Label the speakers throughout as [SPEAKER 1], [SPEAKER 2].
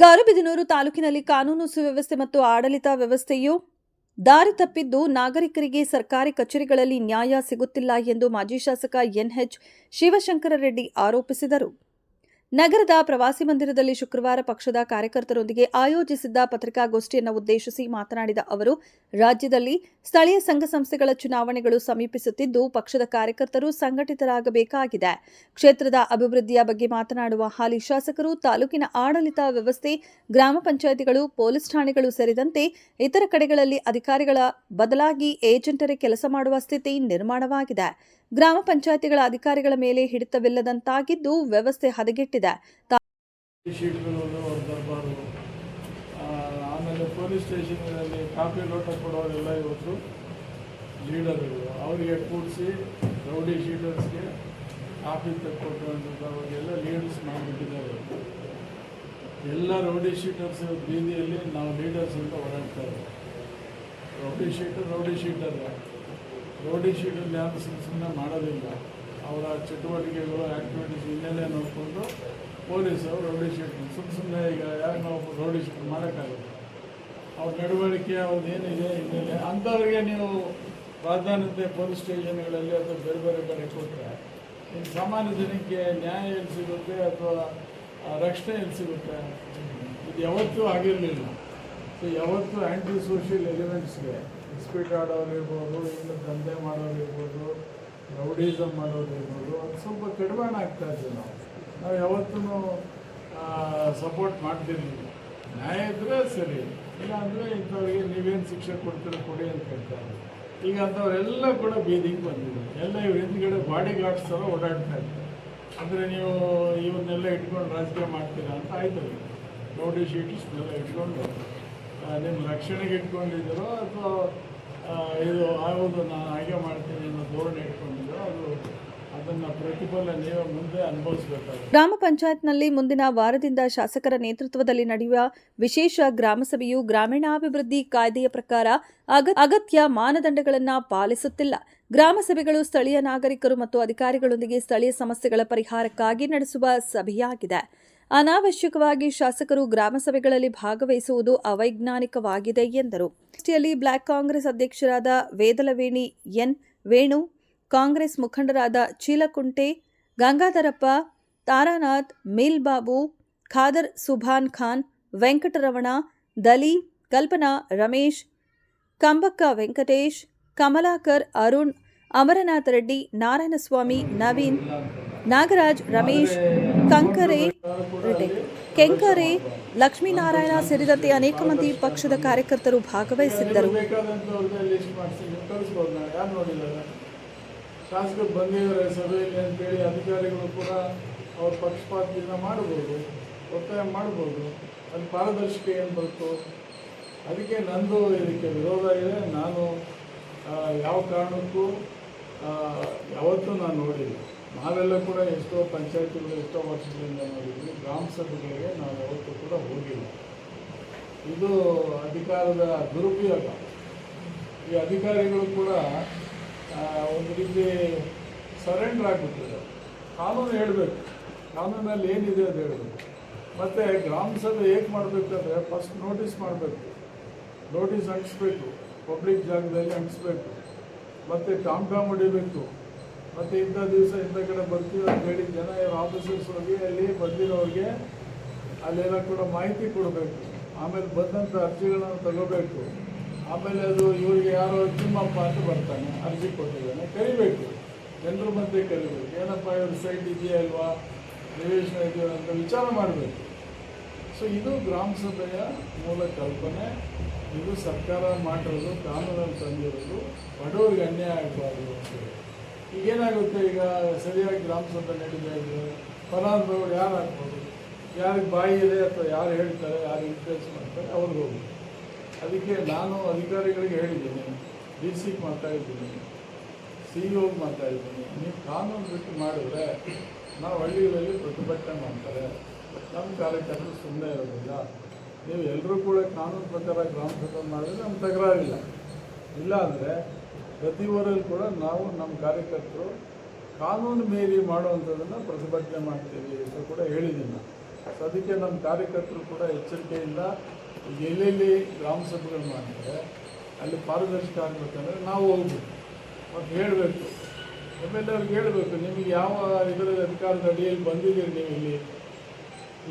[SPEAKER 1] ಗೌರಿಬಿದನೂರು ತಾಲೂಕಿನಲ್ಲಿ ಕಾನೂನು ಸುವ್ಯವಸ್ಥೆ ಮತ್ತು ಆಡಳಿತ ವ್ಯವಸ್ಥೆಯು ದಾರಿ ತಪ್ಪಿದ್ದು ನಾಗರಿಕರಿಗೆ ಸರ್ಕಾರಿ ಕಚೇರಿಗಳಲ್ಲಿ ನ್ಯಾಯ ಸಿಗುತ್ತಿಲ್ಲ ಎಂದು ಮಾಜಿ ಶಾಸಕ ಎನ್ಎಚ್ ಶಿವಶಂಕರ ರೆಡ್ಡಿ ಆರೋಪಿಸಿದರು. ನಗರದ ಪ್ರವಾಸಿ ಮಂದಿರದಲ್ಲಿ ಶುಕ್ರವಾರ ಪಕ್ಷದ ಕಾರ್ಯಕರ್ತರೊಂದಿಗೆ ಆಯೋಜಿಸಿದ್ದ ಪತ್ರಿಕಾಗೋಷ್ಠಿಯನ್ನು ಉದ್ದೇಶಿಸಿ ಮಾತನಾಡಿದ ಅವರು, ರಾಜ್ಯದಲ್ಲಿ ಸ್ಥಳೀಯ ಸಂಘ ಸಂಸ್ಥೆಗಳ ಚುನಾವಣೆಗಳು ಸಮೀಪಿಸುತ್ತಿದ್ದು ಪಕ್ಷದ ಕಾರ್ಯಕರ್ತರು ಸಂಘಟಿತರಾಗಬೇಕಾಗಿದೆ. ಕ್ಷೇತ್ರದ ಅಭಿವೃದ್ಧಿಯ ಬಗ್ಗೆ ಮಾತನಾಡುವ ಹಾಲಿ ಶಾಸಕರು ತಾಲೂಕಿನ ಆಡಳಿತ ವ್ಯವಸ್ಥೆ, ಗ್ರಾಮ ಪಂಚಾಯಿತಿಗಳು, ಪೊಲೀಸ್ ಠಾಣೆಗಳು ಸೇರಿದಂತೆ ಇತರ ಕಡೆಗಳಲ್ಲಿ ಅಧಿಕಾರಿಗಳ ಬದಲಾಗಿ ಏಜೆಂಟರೇ ಕೆಲಸ ಮಾಡುವ ಸ್ಥಿತಿ ನಿರ್ಮಾಣವಾಗಿದೆ. ಗ್ರಾಮ ಪಂಚಾಯಿತಿಗಳ ಅಧಿಕಾರಿಗಳ ಮೇಲೆ ಹಿಡಿತವಿಲ್ಲದಂತಾಗಿದ್ದು ವ್ಯವಸ್ಥೆ ಹದಗೆಟ್ಟಿದೆ.
[SPEAKER 2] ಆಮೇಲೆ ಪೊಲೀಸ್ ಸ್ಟೇಷನ್ಗಳಲ್ಲಿ ಕಾಫಿ ಲೋಟ ಕೊಡೋರೆಲ್ಲ ಇವತ್ತು ಲೀಡರ್ಗಳು, ಅವರಿಗೆ ಕೂಡಿಸಿ ರೌಡಿ ಶೀಟರ್ಸ್ಗೆ ಕಾಫಿ ತಕ್ಕೊಟ್ಟುವಂಥವ್ರಿಗೆಲ್ಲ ಲೀಡರ್ಸ್ ಮಾಡಿಬಿಟ್ಟಿದ್ದಾರೆ. ಎಲ್ಲ ರೌಡಿ ಶೀಟರ್ಸ್ ಬೀದಿಯಲ್ಲಿ ನಾವು ಲೀಡರ್ಸ್ ಅಂತ ಓಡಾಡ್ತಾರೆ. ರೌಡಿ ಶೀಟರ್ ರೋಡಿ ಶೀಟಲ್ಲಿ ಯಾರು ಸುಮ್ಮನೆ ಮಾಡೋದಿಲ್ಲ. ಅವರ ಚಟುವಟಿಕೆಗಳು ಆ್ಯಕ್ಟಿವಿಟೀಸ್ ಹಿನ್ನೆಲೆ ನೋಡಿಕೊಂಡು ಪೊಲೀಸರು ರೌಡಿ ಶೀಟರ್ ಸುಮ್ಮನೆ ಈಗ ಯಾರು ನಾವು ರೌಡಿ ಶೀಟರ್ ಮಾಡೋಕ್ಕಾಗುತ್ತೆ. ಅವ್ರ ನಡವಳಿಕೆ ಅವ್ರದ್ದು ಏನಿದೆ ಹಿನ್ನೆಲೆ ಅಂಥವ್ರಿಗೆ ನೀವು ಪ್ರಾಧಾನ್ಯತೆ ಪೊಲೀಸ್ ಸ್ಟೇಷನ್ಗಳಲ್ಲಿ ಅಥವಾ ಬೇರೆ ಬೇರೆ ಕಡೆ ಕೊಟ್ಟರೆ ಇನ್ನು ಸಾಮಾನ್ಯ ಜನಕ್ಕೆ ನ್ಯಾಯ ಎಲ್ಲಿ ಸಿಗುತ್ತೆ ಅಥವಾ ರಕ್ಷಣೆ ಎಲ್ಲಿ ಸಿಗುತ್ತೆ? ಇದು ಯಾವತ್ತೂ ಆಗಿರಲಿಲ್ಲ. ಸೊ ಯಾವತ್ತೂ ಆ್ಯಂಟಿ ಸೋಷಿಯಲ್ ಎಲಿಮೆಂಟ್ಸ್ಗೆ ಇಸ್ಪೀಟ್ ಆಡೋರು ಇರ್ಬೋದು, ಇಲ್ಲ ದಂಧೆ ಮಾಡೋರು ಇರ್ಬೋದು, ರೌಡಿಸಮ್ ಮಾಡೋರು ಇರ್ಬೋದು, ಅದು ಸ್ವಲ್ಪ ಕಡಿಮೆ ಆಗ್ತಾ ಇದ್ದೀವಿ. ನಾವು ಯಾವತ್ತೂ ಸಪೋರ್ಟ್ ಮಾಡ್ತಿರ್ಲಿಲ್ಲ. ನ್ಯಾಯ ಇದ್ದರೆ ಸರಿ, ಇಲ್ಲ ಅಂದರೆ ಇಂಥವ್ರಿಗೆ ನೀವೇನು ಶಿಕ್ಷೆ ಕೊಡ್ತೀರೋ ಕೊಡಿ ಅಂತ ಹೇಳ್ತಾರೆ. ಈಗ ಅಂಥವರೆಲ್ಲ ಕೂಡ ಬೀದಿಗೆ ಬಂದಿದ್ದಾರೆ. ಎಲ್ಲ ಇವ್ರ ಹಿಂದ್ಗಡೆ ಬಾಡಿ ಗಾರ್ಡ್ಸ್ ಥರ ಓಡಾಡ್ತಾ ಇದ್ದಾರೆ. ಅಂದರೆ ನೀವು ಇವನ್ನೆಲ್ಲ ಇಟ್ಕೊಂಡು ರಾಜಕೀಯ ಮಾಡ್ತೀರಾ ಅಂತ ಆಯ್ತಲ್ಲ. ರೌಡಿ ಶೀಟರ್ಸ್ನೆಲ್ಲ ಇಟ್ಕೊಂಡು ನಿಮ್ಮ ರಕ್ಷಣೆಗೆ ಇಟ್ಕೊಂಡಿದ್ದೀರೋ ಅಥವಾ ಇದು ಆಗೋದು ನಾನು ಹಾಗೆ ಮಾಡ್ತೀನಿ ಅನ್ನೋ ಧೋರಣೆ ಇಟ್ಕೊಂಡಿದ್ದೀರೋ ಅದನ್ನು ಪ್ರತಿಫಲ ನೀವು ಮುಂದೆ ಅನುಭವಿಸಬೇಕಾಗುತ್ತೆ.
[SPEAKER 1] ಗ್ರಾಮ ಪಂಚಾಯತ್ನಲ್ಲಿ ಮುಂದಿನ ವಾರದಿಂದ ಶಾಸಕರ ನೇತೃತ್ವದಲ್ಲಿ ನಡೆಯುವ ವಿಶೇಷ ಗ್ರಾಮ ಸಭೆಯು ಗ್ರಾಮೀಣಾಭಿವೃದ್ಧಿ ಕಾಯ್ದೆಯ ಪ್ರಕಾರ ಅಗತ್ಯ ಮಾನದಂಡಗಳನ್ನು ಪಾಲಿಸುತ್ತಿಲ್ಲ. ಗ್ರಾಮ ಸಭೆಗಳು ಸ್ಥಳೀಯ ನಾಗರಿಕರು ಮತ್ತು ಅಧಿಕಾರಿಗಳೊಂದಿಗೆ ಸ್ಥಳೀಯ ಸಮಸ್ಯೆಗಳ ಪರಿಹಾರಕ್ಕಾಗಿ ನಡೆಸುವ ಸಭೆಯಾಗಿದೆ. ಅನಾವಶ್ಯಕವಾಗಿ ಶಾಸಕರು ಗ್ರಾಮ ಸಭೆಗಳಲ್ಲಿ ಭಾಗವಹಿಸುವುದು ಅವೈಜ್ಞಾನಿಕವಾಗಿದೆ ಎಂದರು. ಬ್ಲಾಕ್ ಕಾಂಗ್ರೆಸ್ ಅಧ್ಯಕ್ಷರಾದ ವೇದಲವೇಣಿ ಎನ್ ವೇಣು, ಕಾಂಗ್ರೆಸ್ ಮುಖಂಡರಾದ ಚೀಲಕುಂಟೆ ಗಂಗಾಧರಪ್ಪ, ತಾರಾನಾಥ್, ಮೀಲ್ಬಾಬು, ಖಾದರ್ ಸುಭಾನ್ ಖಾನ್, ವೆಂಕಟರಮಣ, ದಲಿ, ಕಲ್ಪನಾ, ರಮೇಶ್, ಕಂಬಕ್ಕ ವೆಂಕಟೇಶ್, ಕಮಲಾಕರ್, ಅರುಣ್, ಅಮರನಾಥ್ ರೆಡ್ಡಿ, ನಾರಾಯಣಸ್ವಾಮಿ, ನವೀನ್, ನಾಗರಾಜ್, ರಮೇಶ್, ಕೆಂಕರೆ, ಲಕ್ಷ್ಮೀನಾರಾಯಣ ಸೇರಿದಂತೆ ಅನೇಕ ಮಂದಿ ಪಕ್ಷದ ಕಾರ್ಯಕರ್ತರು ಭಾಗವಹಿಸಿದ್ದರು.
[SPEAKER 2] ಶಾಸಕರು ಬಂದಿದ್ದಾರೆ ಸಭೆಯಲ್ಲಿ ಅಂತೇಳಿ ಅಧಿಕಾರಿಗಳು ಕೂಡ ಅವ್ರ ಪಕ್ಷಪಾತದಿಂದ ಮಾಡ್ಬೋದು, ಒತ್ತಾಯ ಮಾಡ್ಬೋದು. ಅದು ಪಾರದರ್ಶಕ ಏನು ಬರುತ್ತೋ ಅದಕ್ಕೆ ನಂದು ಇದಕ್ಕೆ ವಿರೋಧ ಇದೆ. ನಾನು ಯಾವ ಕಾರಣಕ್ಕೂ ಯಾವತ್ತೂ ನಾನು ನೋಡಿಲ್ಲ. ನಾವೆಲ್ಲ ಕೂಡ ಎಷ್ಟೋ ಪಂಚಾಯತಿಗಳು ಎಷ್ಟೋ ವರ್ಷಗಳಿಂದ ನೋಡಿದ್ವಿ. ಗ್ರಾಮ ಸಭೆಗಳಿಗೆ ನಾವು ಯಾವತ್ತೂ ಕೂಡ ಹೋಗಿಲ್ಲ. ಇದು ಅಧಿಕಾರದ ದುರುಪಯೋಗ. ಈ ಅಧಿಕಾರಿಗಳು ಕೂಡ ಒಂದು ರೀತಿ ಸರೆಂಡರ್ ಆಗಿಬಿಟ್ಟಿದ್ದಾರೆ. ಕಾನೂನು ಹೇಳಬೇಕು, ಕಾನೂನಲ್ಲಿ ಏನಿದೆ ಅದು ಹೇಳಬೇಕು. ಮತ್ತು ಗ್ರಾಮ ಸಭೆ ಹೇಗೆ ಮಾಡಬೇಕಂದ್ರೆ ಫಸ್ಟ್ ನೋಟಿಸ್ ಮಾಡಬೇಕು, ನೋಟಿಸ್ ಅಂಟಿಸ್ಬೇಕು, ಪಬ್ಲಿಕ್ ಜಾಗದಲ್ಲಿ ಅಂಟಿಸ್ಬೇಕು, ಮತ್ತು ಟಾಮ್ ಹೊಡಿಬೇಕು. ಮತ್ತು ಇಂಥ ದಿವಸ ಇಂಥ ಕಡೆ ಬರ್ತೀವಿ ಅಂತ ಹೇಳಿ ಜನ ಆಫೀಸರ್ಸ್ ಹೋಗಿ ಅಲ್ಲಿ ಬಂದಿರೋರಿಗೆ ಅಲ್ಲೆಲ್ಲ ಕೂಡ ಮಾಹಿತಿ ಕೊಡಬೇಕು. ಆಮೇಲೆ ಬಂದಂಥ ಅರ್ಜಿಗಳನ್ನು ತಗೋಬೇಕು. ಆಮೇಲೆ ಅದು ಇವರಿಗೆ ಯಾರೋ ತಿಮ್ಮಪ್ಪ ಅಂತ ಬರ್ತಾನೆ, ಅರ್ಜಿ ಕೊಟ್ಟಿದ್ದಾನೆ, ಕರಿಬೇಕು, ಜನರ ಮಧ್ಯೆ ಕರಿಬೇಕು. ಏನಪ್ಪ ಇವ್ರ ಸೈಟ್ ಇದೆಯಾ ಇಲ್ವಾ, ನಿವೇಶನ ಇದೆಯಾ ಅಂತ ವಿಚಾರ ಮಾಡಬೇಕು. ಸೊ ಇದು ಗ್ರಾಮ ಸಭೆಯ ಮೂಲ ಕಲ್ಪನೆ. ಇದು ಸರ್ಕಾರ ಮಾಡಿರೋದು, ಕಾನೂನಲ್ಲಿ ತಂದಿರೋದು, ಬಡವರಿಗೆ ಅನ್ಯಾಯ ಆಗಬಾರ್ದು ಅಂತೇಳಿ. ಈಗೇನಾಗುತ್ತೆ, ಈಗ ಸರಿಯಾಗಿ ಗ್ರಾಮ ಸಭೆ ನಡೀತಾ ಇದ್ರೆ ಫಲಾನುಭವಿಗಳು ಯಾರು ಆಗ್ಬೋದು, ಯಾರಿಗೆ ಬಾಯಿ ಇದೆ ಅಥವಾ ಯಾರು ಹೇಳ್ತಾರೆ, ಯಾರು ಇನ್ಫ್ಲೂಯೆನ್ಸ್ ಮಾಡ್ತಾರೆ ಅವ್ರಿಗೆ ಹೋಗಿ. ಅದಕ್ಕೆ ನಾನು ಅಧಿಕಾರಿಗಳಿಗೆ ಹೇಳಿದ್ದೀನಿ, ಡಿ ಸಿಗೆ ಮಾತಾಡಿದ್ದೀನಿ, CEO ಮಾತಾಡಿದ್ದೀನಿ, ನೀವು ಕಾನೂನು ಬಿಟ್ಟು ಮಾಡಿದ್ರೆ ನಾವು ಹಳ್ಳಿಗಳಲ್ಲಿ ಪ್ರತಿಭಟನೆ ಮಾಡ್ತಾರೆ, ನಮ್ಮ ಕಾರ್ಯಕರ್ತರು ಸುಮ್ಮನೆ ಇರೋದಿಲ್ಲ. ನೀವು ಎಲ್ಲರೂ ಕೂಡ ಕಾನೂನು ಪ್ರಕಾರ ಗ್ರಾಮ ಸಭೆ ಮಾಡಿದ್ರೆ ನಮ್ಮ ತಕರಾರಿಲ್ಲ. ಇಲ್ಲ ಅಂದರೆ ಪ್ರತಿ ಊರಲ್ಲಿ ಕೂಡ ನಾವು ನಮ್ಮ ಕಾರ್ಯಕರ್ತರು ಕಾನೂನು ಮೀರಿ ಮಾಡುವಂಥದ್ದನ್ನು ಪ್ರತಿಭಟನೆ ಮಾಡ್ತೀವಿ ಅಂತ ಕೂಡ ಹೇಳಿದ್ದೀನಿ. ಸೊ ಅದಕ್ಕೆ ನಮ್ಮ ಕಾರ್ಯಕರ್ತರು ಕೂಡ ಎಚ್ಚರಿಕೆಯಿಂದ ಎಲ್ಲೆಲ್ಲಿ ಗ್ರಾಮ ಸಭೆಗಳು ಮಾಡ್ತಾರೆ ಅಲ್ಲಿ ಪಾರದರ್ಶಕ ಆಗಬೇಕಂದ್ರೆ ನಾವು ಹೋಗ್ಬೇಕು ಮತ್ತು ಹೇಳಬೇಕು ಎಮ್ ಎಲ್ ಅವ್ರಿಗೆ ಹೇಳಬೇಕು, ನಿಮಗೆ ಯಾವ ಇದರ ಅಧಿಕಾರದ ಅಡಿಯಲ್ಲಿ ಬಂದಿದ್ದೀರಿ ನೀವು ಇಲ್ಲಿ,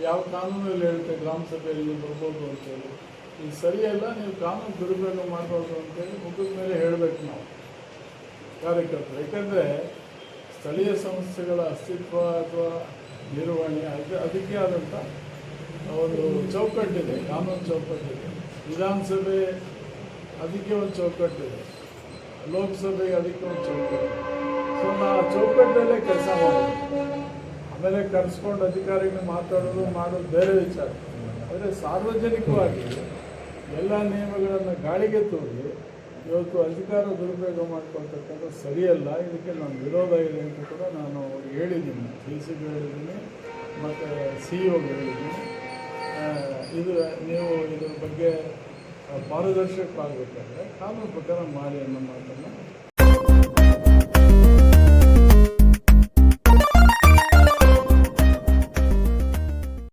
[SPEAKER 2] ಯಾವ ಕಾನೂನಲ್ಲಿ ಹೇಳುತ್ತೆ ಗ್ರಾಮ ಸಭೆಯಲ್ಲಿ ನೀವು ಬರ್ಬೋದು ಅಂತೇಳಿ, ಇದು ಸರಿಯಲ್ಲ, ನೀವು ಕಾನೂನು ದುರುಪಯೋಗ ಮಾಡಬಾರ್ದು ಅಂತೇಳಿ ಮುಖದ ಮೇಲೆ ಹೇಳಬೇಕು ನಾವು ಕಾರ್ಯಕರ್ತರು. ಯಾಕಂದರೆ ಸ್ಥಳೀಯ ಸಂಸ್ಥೆಗಳ ಅಸ್ತಿತ್ವ ಅಥವಾ ನಿರ್ವಹಣೆ ಅದಕ್ಕೆ ಆದಂಥ ಒಂದು ಚೌಕಟ್ಟಿದೆ, ಕಾನೂನು ಚೌಕಟ್ಟಿದೆ. ವಿಧಾನಸಭೆ ಅದಕ್ಕೆ ಒಂದು ಚೌಕಟ್ಟಿದೆ, ಲೋಕಸಭೆಗೆ ಅದಕ್ಕೆ ಒಂದು ಚೌಕಟ್ಟು. ಸೊ ನಾವು ಚೌಕಟ್ಟಲ್ಲೇ ಕೆಲಸ ಮಾಡೋದು, ಆಮೇಲೆ ಕರೆಸ್ಕೊಂಡು ಅಧಿಕಾರಿಗಳು ಮಾಡೋದು ಬೇರೆ ವಿಚಾರ. ಆದರೆ ಸಾರ್ವಜನಿಕವಾಗಿ ಎಲ್ಲ ನಿಯಮಗಳನ್ನು ಗಾಳಿಗೆ ತೂರಿ ಇವತ್ತು ಅಧಿಕಾರ ದುರುಪಯೋಗ ಮಾಡ್ಕೊಳ್ತಕ್ಕಂಥ ಸರಿಯಲ್ಲ. ಇದಕ್ಕೆ ನಾನು ವಿರೋಧ ಇದೆ ಅಂತ ಕೂಡ ನಾನು ಅವ್ರಿಗೆ ಹೇಳಿದ್ದೀನಿ, ಡಿ.ಸಿ.ಗೆ ಹೇಳಿದ್ದೀನಿ ಮತ್ತು ಸಿ.ಇ.ಓಗೆ ಹೇಳಿದ್ದೀನಿ. ಇದು ನೀವು ಇದ್ರ ಬಗ್ಗೆ ಪಾರದರ್ಶಕವಾಗಬೇಕಾದ್ರೆ ಕಾನೂನು ಪ್ರಕಾರ ಮಾಡಿ ಅನ್ನೋ ಮಾತನ್ನು